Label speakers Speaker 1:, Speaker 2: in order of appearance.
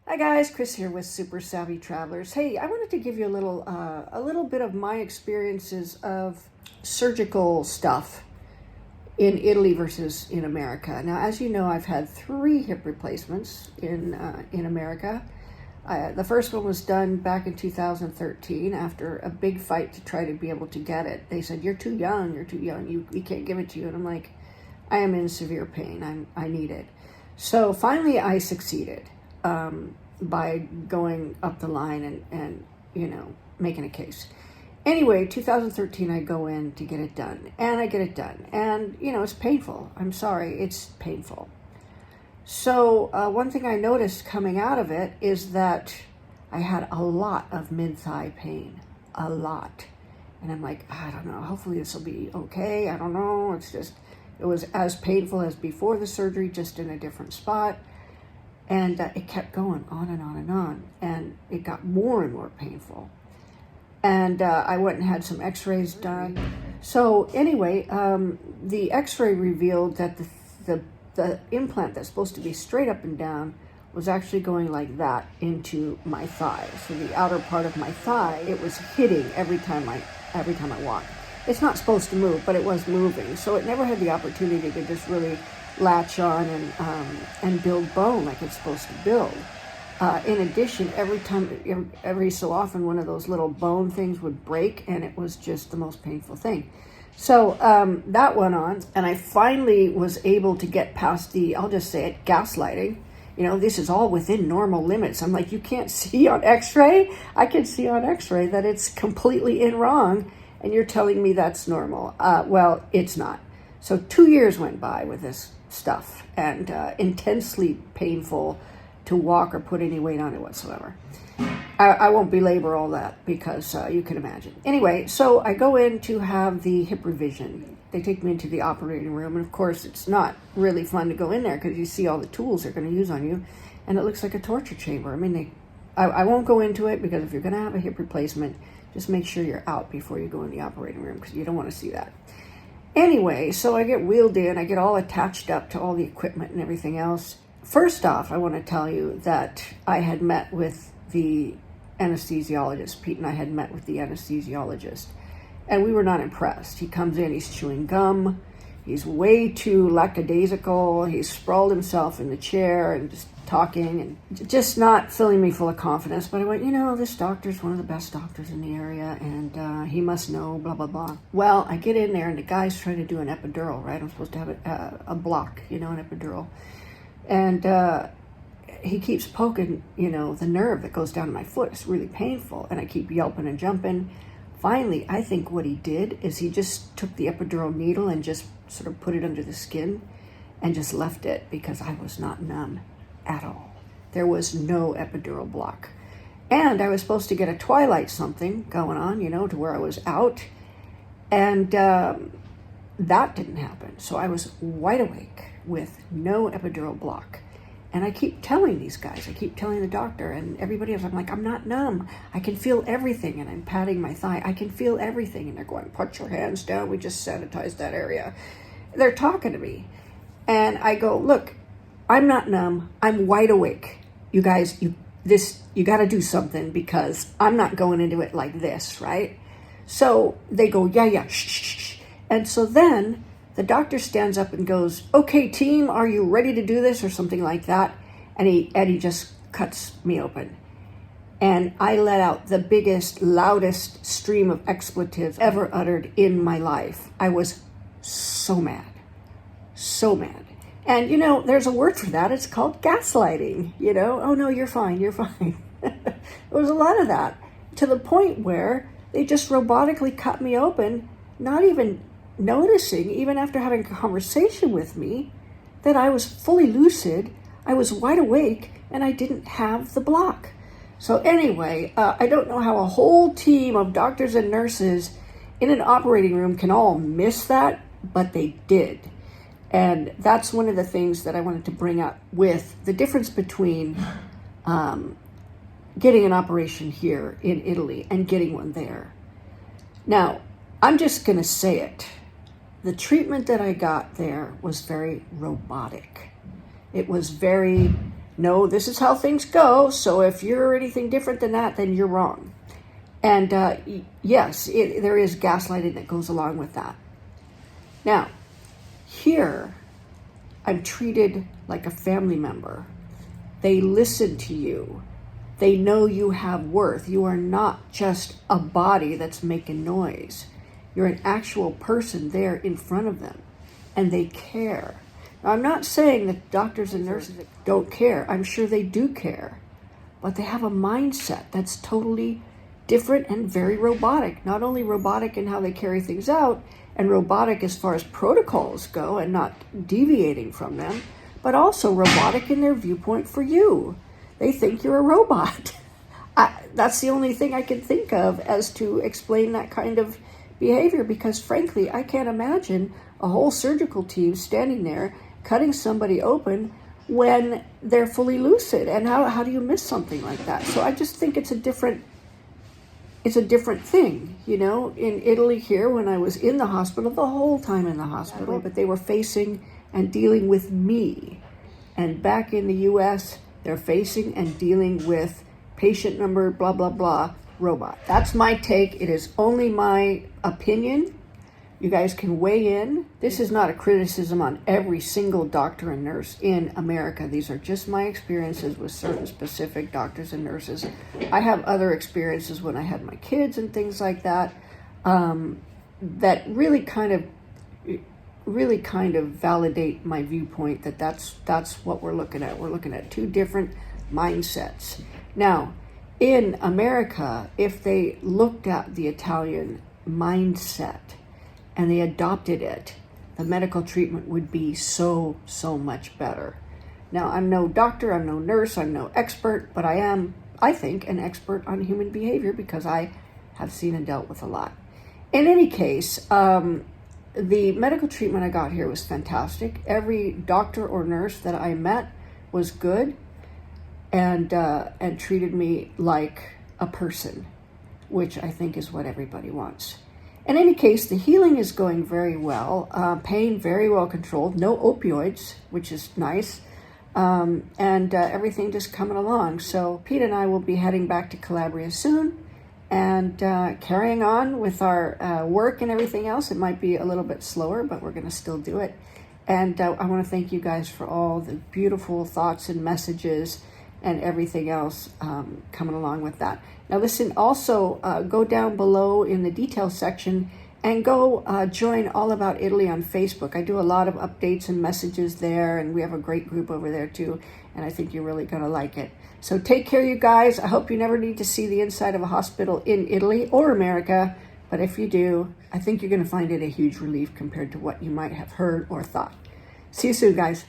Speaker 1: Hi guys, Chris here with Super Savvy Travelers. Hey, I wanted to give you a little bit of my experiences of surgical stuff in Italy versus in America. Now, as you know, I've had 3 hip replacements in America. The first one was done back in 2013 after a big fight to try to be able to get it. They said, you're too young, we can't give it to you. And I'm like, I am in severe pain, I need it. So finally I succeeded by going up the line and making a case. Anyway, 2013 I go in to get it done, and I get it done. And, it's painful. I'm sorry, it's painful. So one thing I noticed coming out of it is that I had a lot of mid-thigh pain, a lot. And I'm like, I don't know, hopefully this will be okay. I don't know. It was as painful as before the surgery, just in a different spot. And it kept going on and on and on. And it got more and more painful. And I went and had some x-rays done. So anyway, the x-ray revealed that the implant that's supposed to be straight up and down was actually going like that into my thigh. So the outer part of my thigh, it was hitting every time I walked. It's not supposed to move, but it was moving. So it never had the opportunity to just really latch on and build bone like it's supposed to build. In addition, every so often, one of those little bone things would break, and it was just the most painful thing. So that went on, and I finally was able to get past I'll just say it, gaslighting. This is all within normal limits. I'm like, you can't see on x-ray? I can see on x-ray that it's completely in wrong, and you're telling me that's normal. Well, it's not. So 2 years went by with this stuff, and intensely painful to walk or put any weight on it whatsoever. I won't belabor all that because you can imagine. Anyway, so I go in to have the hip revision. They take me into the operating room, and of course it's not really fun to go in there because you see all the tools they're going to use on you, and it looks like a torture chamber. I mean, I won't go into it because if you're going to have a hip replacement, just make sure you're out before you go in the operating room because you don't want to see that. Anyway, so I get wheeled in, I get all attached up to all the equipment and everything else. First off, I want to tell you that I had met with the anesthesiologist. Pete and I had met with the anesthesiologist, and we were not impressed. He comes in, he's chewing gum, he's way too lackadaisical, he's sprawled himself in the chair and just talking and just not filling me full of confidence. But I went, this doctor's one of the best doctors in the area, and he must know, blah, blah, blah. Well, I get in there, and the guy's trying to do an epidural, right? I'm supposed to have a block, an epidural. And he keeps poking, the nerve that goes down to my foot. It's really painful, and I keep yelping and jumping. Finally, I think what he did is he just took the epidural needle and just sort of put it under the skin and just left it because I was not numb at all. There was no epidural block. And I was supposed to get a twilight something going on, to where I was out. And that didn't happen. So I was wide awake with no epidural block. And I keep telling these guys, I keep telling the doctor and everybody else, I'm like, I'm not numb. I can feel everything. And I'm patting my thigh. I can feel everything. And they're going, put your hands down. We just sanitized that area. They're talking to me. And I go, look, I'm not numb. I'm wide awake. You guys, you got to do something because I'm not going into it like this, right? So they go, yeah, shh. And so then the doctor stands up and goes, okay, team, are you ready to do this? Or something like that. And he just cuts me open. And I let out the biggest, loudest stream of expletives ever uttered in my life. I was so mad. So mad. And, there's a word for that. It's called gaslighting. Oh, no, you're fine. There was a lot of that, to the point where they just robotically cut me open, not even noticing, even after having a conversation with me, that I was fully lucid, I was wide awake, and I didn't have the block. So anyway, I don't know how a whole team of doctors and nurses in an operating room can all miss that, but they did. And that's one of the things that I wanted to bring up with the difference between getting an operation here in Italy and getting one there. Now, I'm just going to say it. The treatment that I got there was very robotic. It was very no, this is how things go. So if you're anything different than that, then you're wrong. And yes, there is gaslighting that goes along with that. Now, here, I'm treated like a family member. They listen to you. They know you have worth. You are not just a body that's making noise. You're an actual person there in front of them, and they care. Now, I'm not saying that doctors and nurses don't care. I'm sure they do care, but they have a mindset that's totally different and very robotic. Not only robotic in how they carry things out, and robotic as far as protocols go and not deviating from them, but also robotic in their viewpoint for you. They think you're a robot. That's the only thing I can think of as to explain that kind of behavior, because frankly, I can't imagine a whole surgical team standing there cutting somebody open when they're fully lucid. And how do you miss something like that? So I just think it's a different thing, you know. In Italy here, when I was in the hospital, the whole time in the hospital, but they were facing and dealing with me. And back in the US, they're facing and dealing with patient number, blah, blah, blah, robot. That's my take. It is only my opinion. You guys can weigh in. This is not a criticism on every single doctor and nurse in America. These are just my experiences with certain specific doctors and nurses. I have other experiences when I had my kids and things like that, that really kind of validate my viewpoint that that's what we're looking at. We're looking at two different mindsets. Now, in America, if they looked at the Italian mindset and they adopted it, the medical treatment would be so much better. Now, I'm no doctor, I'm no nurse, I'm no expert, but I am, I think, an expert on human behavior because I have seen and dealt with a lot. In any case, the medical treatment I got here was fantastic. Every doctor or nurse that I met was good and treated me like a person, which I think is what everybody wants. In any case, the healing is going very well. Pain very well controlled. No opioids, which is nice. And everything just coming along. So Pete and I will be heading back to Calabria soon and carrying on with our work and everything else. It might be a little bit slower, but we're going to still do it. And I want to thank you guys for all the beautiful thoughts and messages and everything else coming along with that. Now listen, also go down below in the details section and go join All About Italy on Facebook. I do a lot of updates and messages there, and we have a great group over there too, and I think you're really going to like it. So take care, you guys. I hope you never need to see the inside of a hospital in Italy or America, but if you do, I think you're going to find it a huge relief compared to what you might have heard or thought. See you soon, guys.